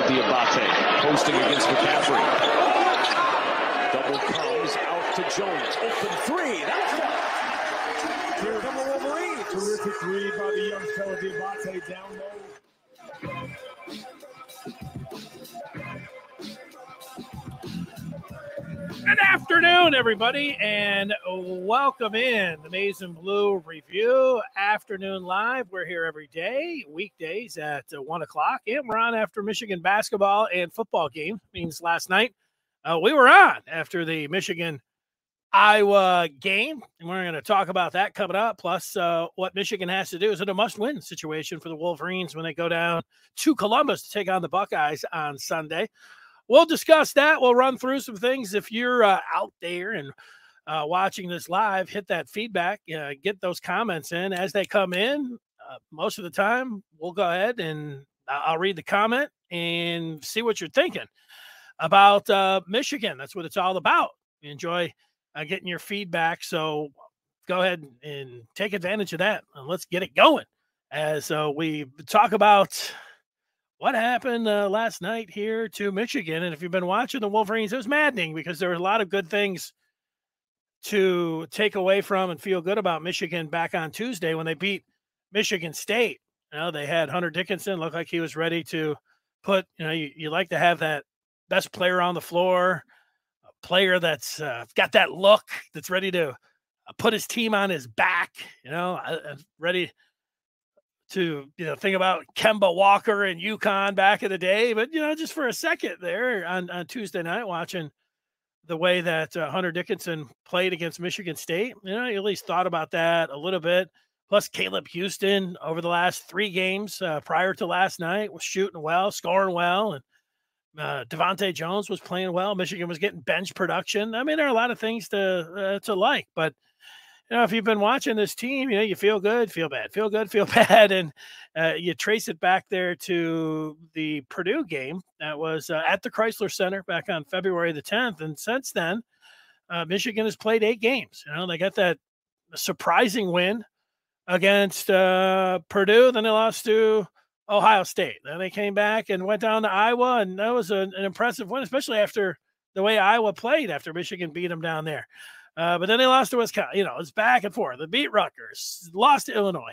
Diabate posting against McCaffrey. Double comes out to Jones. Open three. That's one. Here come the Wolverines. Terrific read by the young fella Diabate down low. Good afternoon, everybody, and welcome in the Maize and Blue Review Afternoon Live. We're here every day, weekdays at 1 o'clock, and we're on after Michigan basketball and football game. Means last night we were on after the Michigan-Iowa game, and we're going to talk about that coming up, plus what Michigan has to do. Is it a must-win situation for the Wolverines when they go down to Columbus to take on the Buckeyes on Sunday? We'll discuss that. We'll run through some things. If you're out there and watching this live, hit that feedback, get those comments in as they come in. Most of the time, we'll go ahead and I'll read the comment and see what you're thinking about Michigan. That's what it's all about. We enjoy getting your feedback. So go ahead and take advantage of that. And let's get it going as we talk about what happened last night here to Michigan. And if you've been watching the Wolverines, it was maddening because there were a lot of good things to take away from and feel good about Michigan back on Tuesday when they beat Michigan State. You know, they had Hunter Dickinson look like he was ready to put, you like to have that best player on the floor, a player that's got that look, that's ready to put his team on his back, ready to think about Kemba Walker and UConn back in the day. But just for a second there on Tuesday night, watching the way that Hunter Dickinson played against Michigan State, you at least thought about that a little bit. Plus Caleb Houston over the last 3 games prior to last night was shooting well, scoring well, and Devontae Jones was playing well. Michigan was getting bench production. I mean, there are a lot of things to like, but if you've been watching this team, you feel good, feel bad, feel good, feel bad. And you trace it back there to the Purdue game that was at the Chrysler Center back on February the 10th. And since then, Michigan has played 8 games. They got that surprising win against Purdue. Then they lost to Ohio State. Then they came back and went down to Iowa. And that was an impressive win, especially after the way Iowa played after Michigan beat them down there. But then they lost to Wisconsin. It's back and forth. They beat Rutgers, lost to Illinois,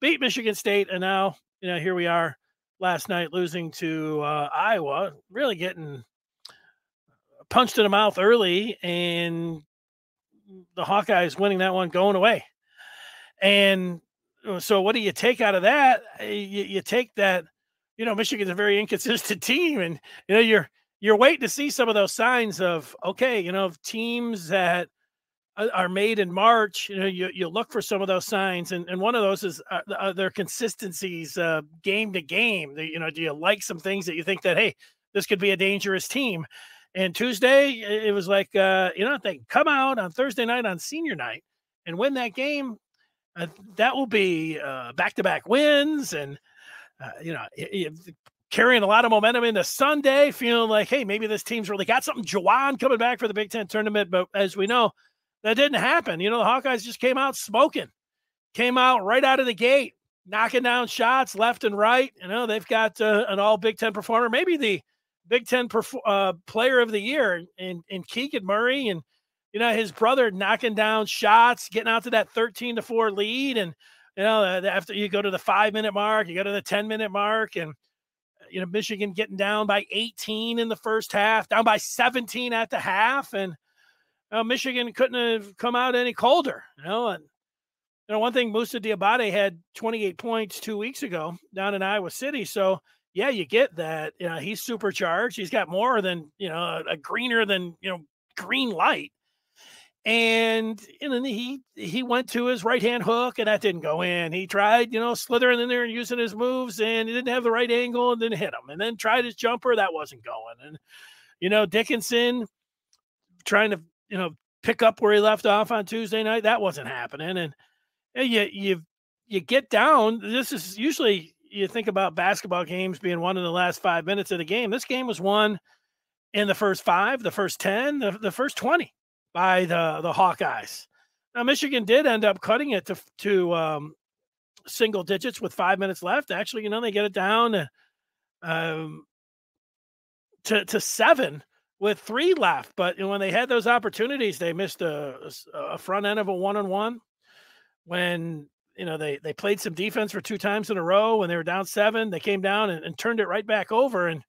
beat Michigan State, and now, here we are last night losing to Iowa, really getting punched in the mouth early, and the Hawkeyes winning that one, going away. And so what do you take out of that? You take that, Michigan's a very inconsistent team, and, you're waiting to see some of those signs of, okay, teams that are made in March, you look for some of those signs. And one of those is their consistencies game to game. Do you like some things that you think that, hey, this could be a dangerous team? And Tuesday, it was like, if they come out on Thursday night on senior night and win that game, that will be back-to-back wins. And, carrying a lot of momentum into Sunday, feeling like, hey, maybe this team's really got something. Juwan coming back for the Big Ten tournament. But as we know, that didn't happen. The Hawkeyes just came out smoking, came out right out of the gate, knocking down shots left and right. They've got an all Big Ten performer, maybe the Big Ten player of the year in Keegan Murray. And, his brother knocking down shots, getting out to that 13-4 lead. And, after you go to the 5-minute mark, you go to the 10-minute mark, and, Michigan getting down by 18 in the first half, down by 17 at the half. And, Michigan couldn't have come out any colder, and one thing, Moussa Diabate had 28 points 2 weeks ago down in Iowa City. So yeah, you get that. He's supercharged. He's got more than, a greener than, green light. And then he went to his right-hand hook, and that didn't go in. He tried, slithering in there and using his moves, and he didn't have the right angle and didn't hit him. And then tried his jumper, that wasn't going. And, Dickinson trying to, pick up where he left off on Tuesday night, that wasn't happening. And you get down. This is usually, you think about basketball games being won in the last 5 minutes of the game. This game was won in the first 5, the first 10, the first 20 by the Hawkeyes. Now, Michigan did end up cutting it to single digits with 5 minutes left. Actually, they get it down to 7 with 3 left. But when they had those opportunities, they missed a front end of a 1-on-1. When they played some defense for 2 times in a row when they were down 7, they came down and turned it right back over. And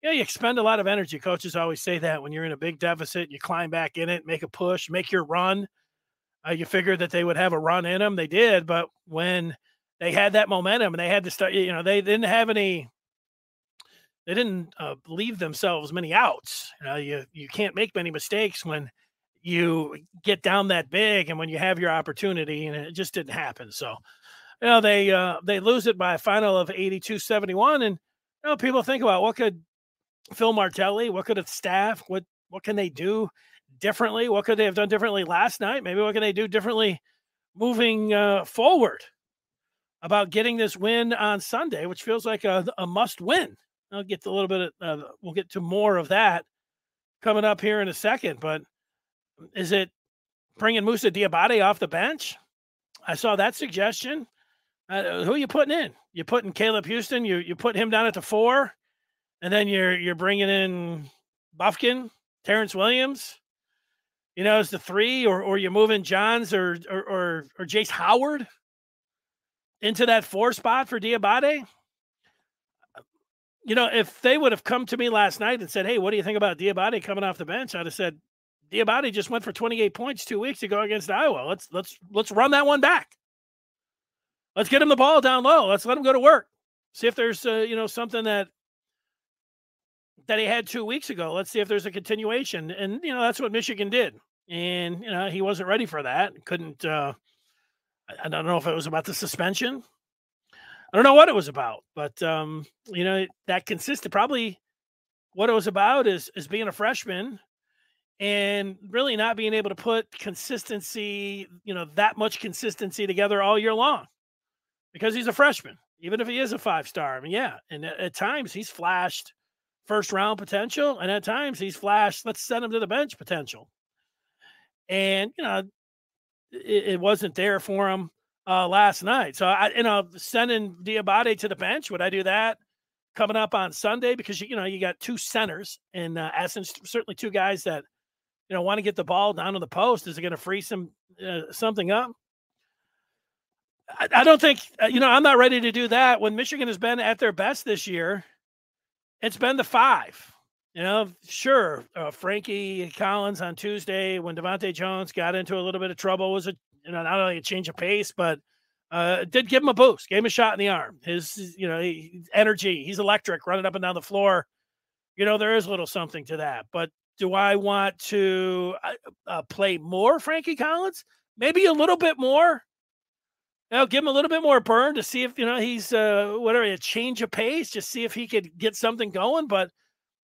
you expend a lot of energy. Coaches always say that when you're in a big deficit, you climb back in it, make a push, make your run. You figured that they would have a run in them. They did, but when they had that momentum and they had to start, they didn't have any. They didn't leave themselves many outs. You can't make many mistakes when you get down that big and when you have your opportunity, and it just didn't happen. So, they lose it by a final of 82-71. And people think about what could Phil Martelli, what could the staff, what can they do differently? What could they have done differently last night? Maybe what can they do differently moving forward about getting this win on Sunday, which feels like a must win. I'll get to a little bit of, we'll get to more of that coming up here in a second. But is it bringing Moussa Diabate off the bench? I saw that suggestion. Who are you putting in? You putting Caleb Houston? You put him down at the 4, and then you're bringing in Buffkin, Terrence Williams, as the 3, or you're moving Johns or Jace Howard into that 4 spot for Diabate. If they would have come to me last night and said, "Hey, what do you think about Diabate coming off the bench?" I'd have said, "Diabate just went for 28 points 2 weeks ago against Iowa. Let's run that one back. Let's get him the ball down low. Let's let him go to work. See if there's something that he had 2 weeks ago. Let's see if there's a continuation." And that's what Michigan did. And he wasn't ready for that. Couldn't. I don't know if it was about the suspension. I don't know what it was about, but that consistent. Probably what it was about is being a freshman and really not being able to put consistency, that much consistency together all year long, because he's a freshman, even if he is a 5-star. I mean, yeah, and at times he's flashed first round potential, and at times he's flashed let's send him to the bench potential, and it wasn't there for him last night. So sending Diabate to the bench, would I do that coming up on Sunday? Because you got 2 centers in essence, certainly 2 guys that want to get the ball down to the post. Is it going to free something up? I don't think I'm not ready to do that. When Michigan has been at their best this year, it's been the 5. Sure, Frankie Collins on Tuesday when Devontae Jones got into a little bit of trouble was not only a change of pace, but did give him a boost, gave him a shot in the arm. His energy, he's electric, running up and down the floor. There is a little something to that. But do I want to play more Frankie Collins? Maybe a little bit more. Give him a little bit more burn to see if he's a change of pace, just see if he could get something going. But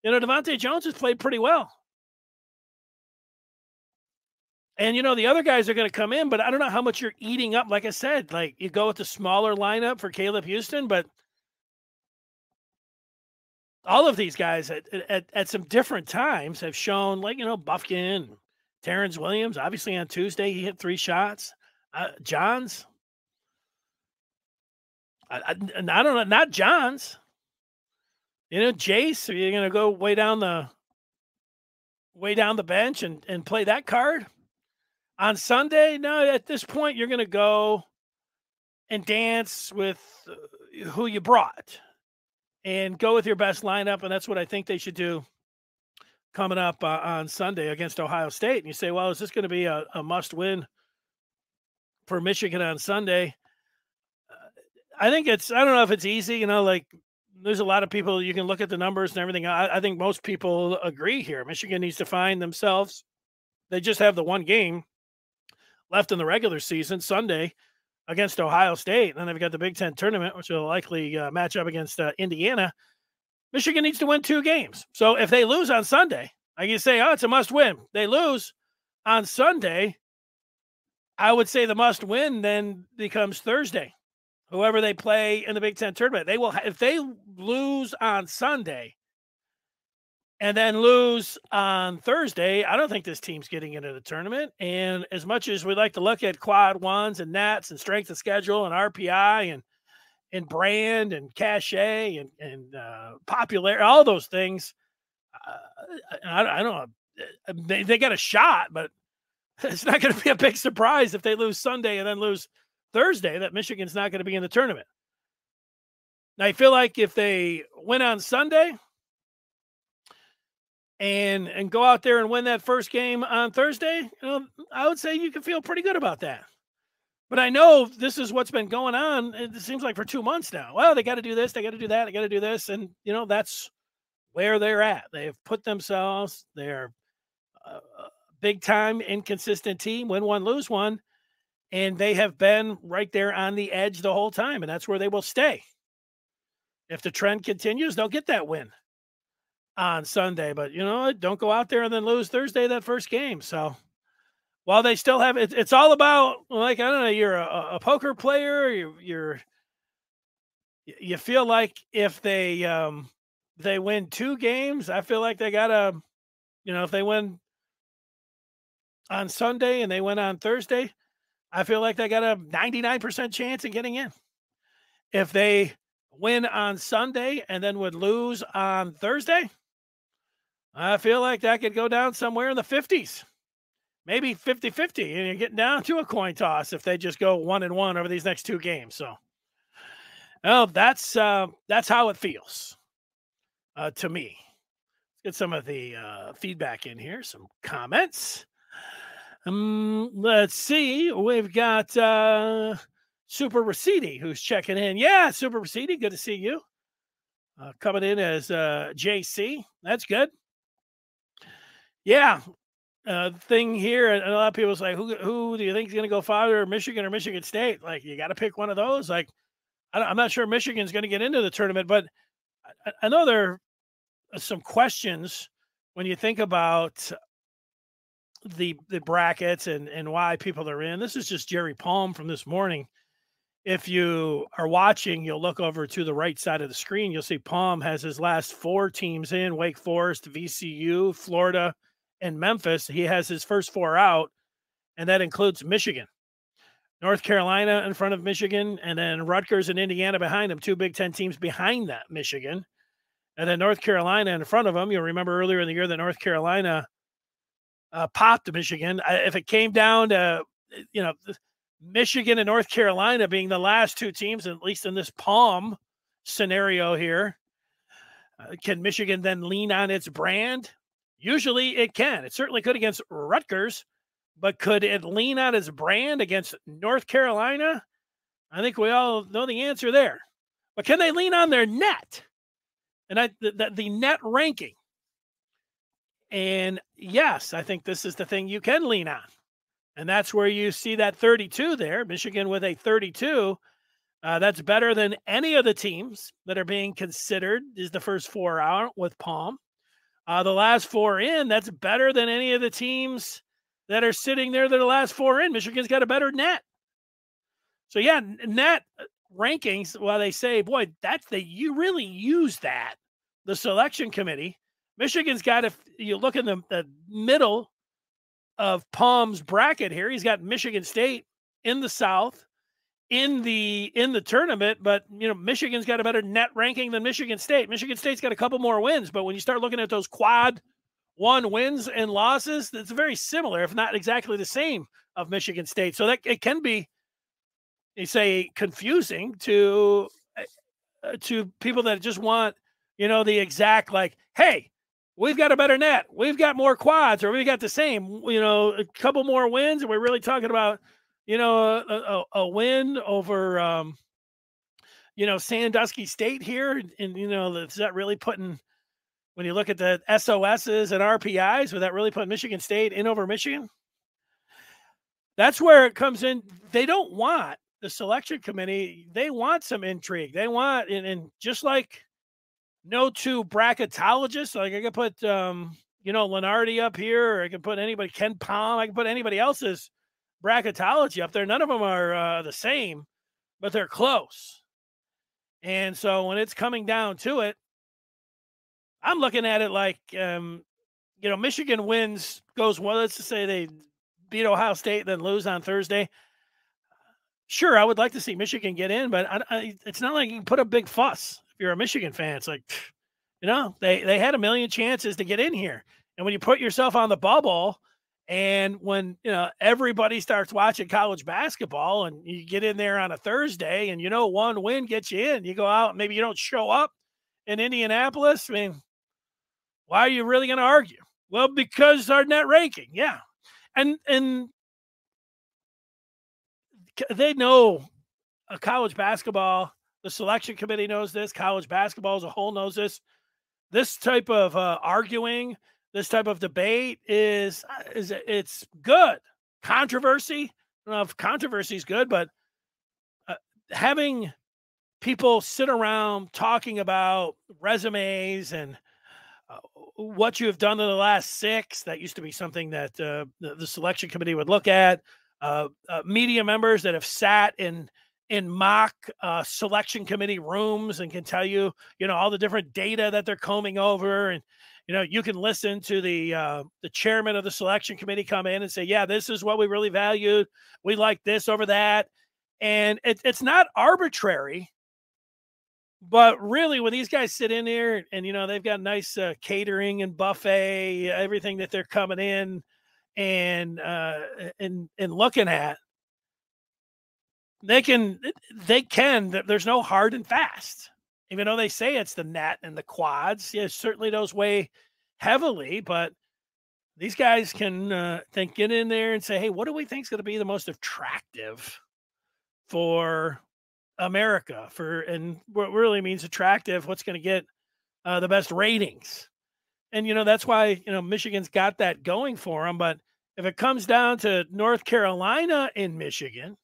Devontae Jones has played pretty well. And, the other guys are going to come in, but I don't know how much you're eating up. Like I said, like you go with the smaller lineup for Caleb Houston, but all of these guys at some different times have shown, like, Buffkin, Terrence Williams, obviously on Tuesday, he hit 3 shots. Johns. I don't know, not Johns. Jace, are you going to go way down the bench and play that card on Sunday? No, at this point, you're going to go and dance with who you brought and go with your best lineup. And that's what I think they should do coming up on Sunday against Ohio State. And you say, well, is this going to be a must win for Michigan on Sunday? I think I don't know if it's easy, there's a lot of people, you can look at the numbers and everything. I think most people agree here. Michigan needs to find themselves. They just have the 1 game left in the regular season, Sunday, against Ohio State. And then they've got the Big Ten tournament, which will likely match up against Indiana. Michigan needs to win 2 games. So if they lose on Sunday, I can say, it's a must win. They lose on Sunday, I would say the must win then becomes Thursday. Whoever they play in the Big Ten tournament, they will. If they lose on Sunday and then lose on Thursday, I don't think this team's getting into the tournament. And as much as we like to look at quad ones and nets and strength of schedule and RPI and brand and cachet and popularity, all those things, I don't know. They got a shot, but it's not going to be a big surprise if they lose Sunday and then lose Thursday that Michigan's not going to be in the tournament. Now, I feel like if they win on Sunday and go out there and win that first game on Thursday, I would say you can feel pretty good about that. But I know this is what's been going on. It seems like for 2 months now. Well, they got to do this, they got to do that, they got to do this, and that's where they're at. They've put themselves. They're a big-time inconsistent team. Win one, lose one, and they have been right there on the edge the whole time, and that's where they will stay. If the trend continues, they'll get that win on Sunday. But don't go out there and then lose Thursday that first game. So while they still have it, it's all about, like, I don't know, you're a poker player. You feel like if they win 2 games, I feel like they gotta, if they win on Sunday and they win on Thursday, I feel like they got a 99% chance of getting in. If they win on Sunday and then would lose on Thursday, I feel like that could go down somewhere in the 50s, maybe 50-50, and you're getting down to a coin toss if they just go 1-1 over these next 2 games. So, that's how it feels to me. Let's get some of the feedback in here, some comments. Let's see. We've got Super Raciti who's checking in. Yeah, Super Raciti, good to see you. Coming in as JC. That's good. Yeah. Thing here, and a lot of people say, who do you think is going to go farther, Michigan or Michigan State? Like, you got to pick one of those. Like, I'm not sure Michigan's going to get into the tournament, but I know there are some questions when you think about the brackets and why people are in. This is just Jerry Palm from this morning. If you are watching, you'll look over to the right side of the screen. You'll see Palm has his last 4 teams in: Wake Forest, VCU, Florida, and Memphis. He has his first 4 out, and that includes Michigan. North Carolina in front of Michigan, and then Rutgers and Indiana behind them, 2 Big Ten teams behind that Michigan. And then North Carolina in front of them. You'll remember earlier in the year that North Carolina popped Michigan. If it came down to, Michigan and North Carolina being the last 2 teams, at least in this Palm scenario here, can Michigan then lean on its brand? Usually it can. It certainly could against Rutgers, but could it lean on its brand against North Carolina? I think we all know the answer there. But can they lean on their net? And the net ranking. And yes, I think this is the thing you can lean on. And that's where you see that 32 there. Michigan with a 32. That's better than any of the teams that are being considered is the first 4 out with Palm. The last 4 in, that's better than any of the teams that are sitting there that are the last 4 in. Michigan's got a better net. So, yeah, net rankings, while they say, boy, you really use that, the selection committee. Michigan's got, if you look in the middle of Palm's bracket here, he's got Michigan State in the South in the tournament, but Michigan's got a better net ranking than Michigan State. Michigan State's got a couple more wins, but when you start looking at those quad 1 wins and losses, it's very similar, if not exactly the same, of Michigan State. So that it can be, you say, confusing to people that just want, the exact, like, hey, we've got a better net, we've got more quads, or we've got the same, a couple more wins, and we're really talking about, a win over, Sandusky State here. And, is that really putting, when you look at the SOSs and RPIs, would that really put Michigan State in over Michigan? That's where it comes in. They don't want the selection committee. They want some intrigue. They want, and just like no 2 bracketologists, like I could put, Lenardi up here, or I could put anybody, Ken Palm, I can put anybody else's bracketology up there. None of them are the same, but they're close. And so when it's coming down to it, I'm looking at it like, Michigan goes, well, let's just say they beat Ohio State, then lose on Thursday. Sure, I would like to see Michigan get in, but it's not like you can put a big fuss. If you're a Michigan fan, it's like, They had a million chances to get in here. And when you put yourself on the bubble, and when everybody starts watching college basketball, and you get in there on a Thursday, and one win gets you in, you go out, and maybe you don't show up in Indianapolis. I mean, why are you really going to argue? Well, because our net ranking, yeah, and they know college basketball. The selection committee knows this. College basketball as a whole knows this. This type of arguing, this type of debate is it's good. Controversy, I don't know if controversy is good, but having people sit around talking about resumes and what you have done in the last 6, that used to be something that the selection committee would look at. Media members that have sat in mock selection committee rooms and can tell you, all the different data that they're combing over. And, you can listen to the chairman of the selection committee come in and say, yeah, this is what we really valued. We like this over that. And it's not arbitrary, but really when these guys sit in there and, they've got nice catering and buffet, everything that they're coming in and looking at, they can, there's no hard and fast, even though they say it's the net and the quads. Yeah, certainly those weigh heavily, but these guys can get in there and say, hey, what do we think is going to be the most attractive for America, and what really means attractive, what's going to get the best ratings. And, that's why, Michigan's got that going for them. But if it comes down to North Carolina in Michigan,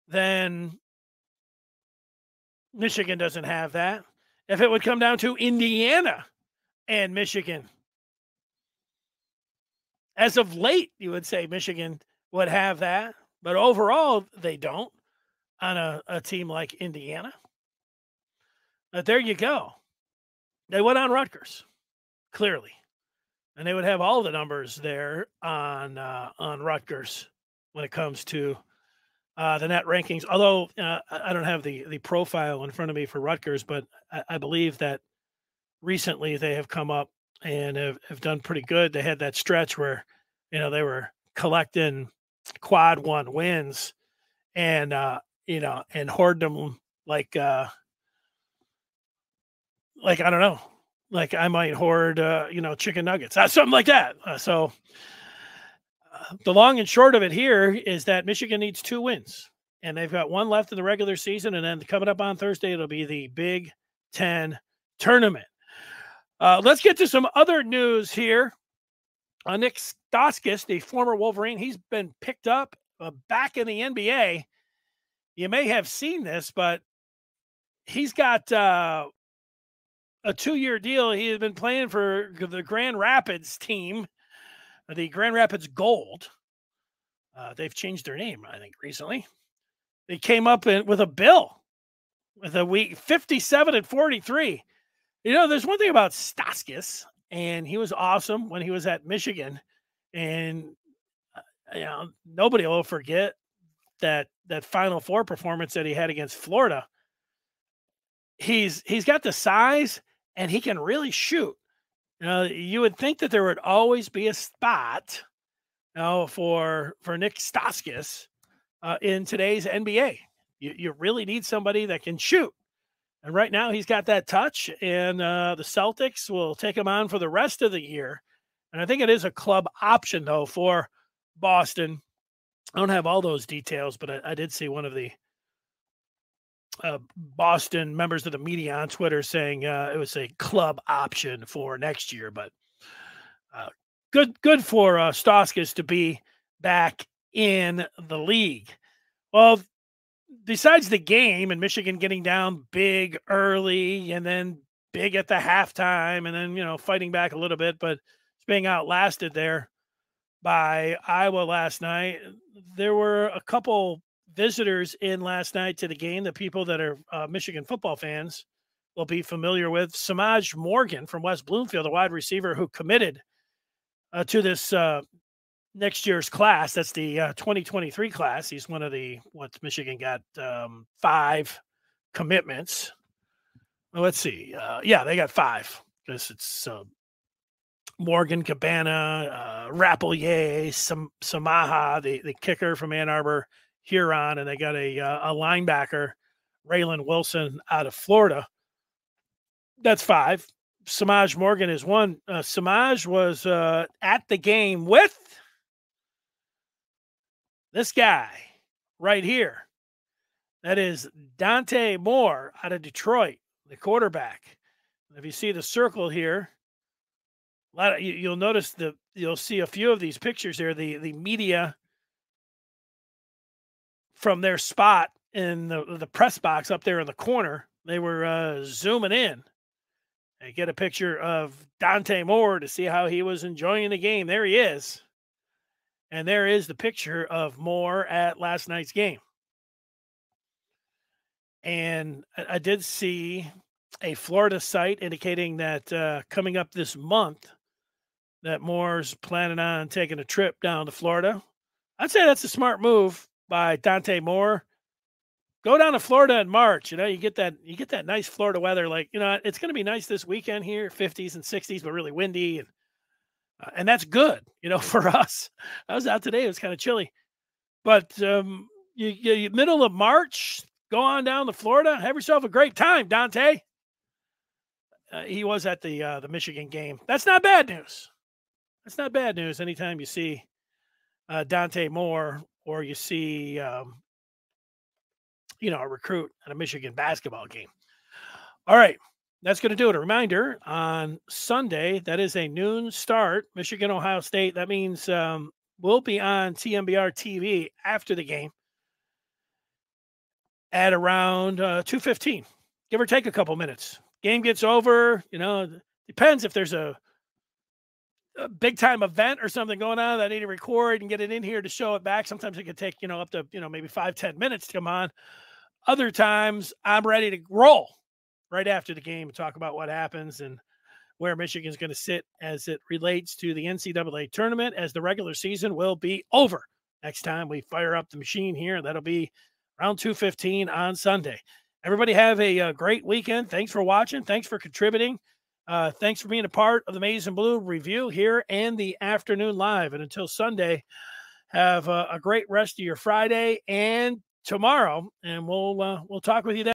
then Michigan doesn't have that. If it would come down to Indiana and Michigan, as of late, you would say Michigan would have that. But overall, they don't on a team like Indiana. But there you go. They went on Rutgers, clearly. And they would have all the numbers there on Rutgers when it comes to the net rankings. Although I don't have the profile in front of me for Rutgers, but I believe that recently they have come up and have done pretty good. They had that stretch where, they were collecting quad 1 wins and, and hoard them like I don't know, like I might hoard, chicken nuggets, something like that. So the long and short of it here is that Michigan needs 2 wins, and they've got 1 left in the regular season. And then coming up on Thursday, it'll be the Big Ten tournament. Let's get to some other news here. Nik Stauskas, the former Wolverine, he's been picked up back in the NBA. You may have seen this, but he's got a 2-year deal. He has been playing for the Grand Rapids team, the Grand Rapids Gold. They've changed their name, I think, recently. They came up with a bill with a week 57 and 43. There's one thing about Stauskas, and he was awesome when he was at Michigan. And, nobody will forget that Final Four performance that he had against Florida. He's got the size, and he can really shoot. You would think that there would always be a spot for Nik Stauskas in today's NBA. You really need somebody that can shoot. And right now he's got that touch, and the Celtics will take him on for the rest of the year. And I think it is a club option, though, for Boston. I don't have all those details, but I did see one of the Boston members of the media on Twitter saying it was a club option for next year. But good for Stauskas to be back in the league. Well, besides the game and Michigan getting down big early and then big at the halftime and then, fighting back a little bit, but it's being outlasted there by Iowa last night. There were a couple visitors in last night to the game. The people that are Michigan football fans will be familiar with. Samaj Morgan from West Bloomfield, a wide receiver who committed to this next year's class. That's the 2023 class. He's one of Michigan got 5 commitments Well, let's see. Yeah, they got 5 because it's Morgan, Cabana, Rapelier, Samaha, the kicker from Ann Arbor, Huron, and they got a linebacker, Raylan Wilson, out of Florida. That's 5. Samaj Morgan is 1. Samaj was at the game with this guy right here. That is Dante Moore out of Detroit, the quarterback. If you see the circle here, you'll notice you'll see a few of these pictures there. The media from their spot in the press box up there in the corner, they were zooming in. And get a picture of Dante Moore to see how he was enjoying the game. There he is. And there is the picture of Moore at last night's game. And I did see a Florida site indicating that coming up this month, that Moore's planning on taking a trip down to Florida. I'd say that's a smart move by Dante Moore. Go down to Florida in March. You get that nice Florida weather. Like, it's going to be nice this weekend here, 50s and 60s, but really windy. And that's good, for us. I was out today. It was kind of chilly. But you middle of March, go on down to Florida. Have yourself a great time, Dante. He was at the Michigan game. That's not bad news. That's not bad news anytime you see Dante Moore or you see a recruit at a Michigan basketball game. All right, that's going to do it. A reminder, on Sunday, that is a noon start, Michigan, Ohio State. That means we'll be on TMBR TV after the game at around 2:15, give or take a couple minutes. Game gets over, depends if there's a big-time event or something going on that I need to record and get it in here to show it back. Sometimes it could take, up to, maybe 5-10 minutes to come on. Other times, I'm ready to roll right after the game and talk about what happens and where Michigan's going to sit as it relates to the NCAA tournament, as the regular season will be over next time we fire up the machine here. That'll be around 2:15 on Sunday. Everybody have a great weekend. Thanks for watching. Thanks for contributing. Thanks for being a part of the Maize and Blue review here and the afternoon live. And until Sunday, have a great rest of your Friday and tomorrow, and we'll talk with you then.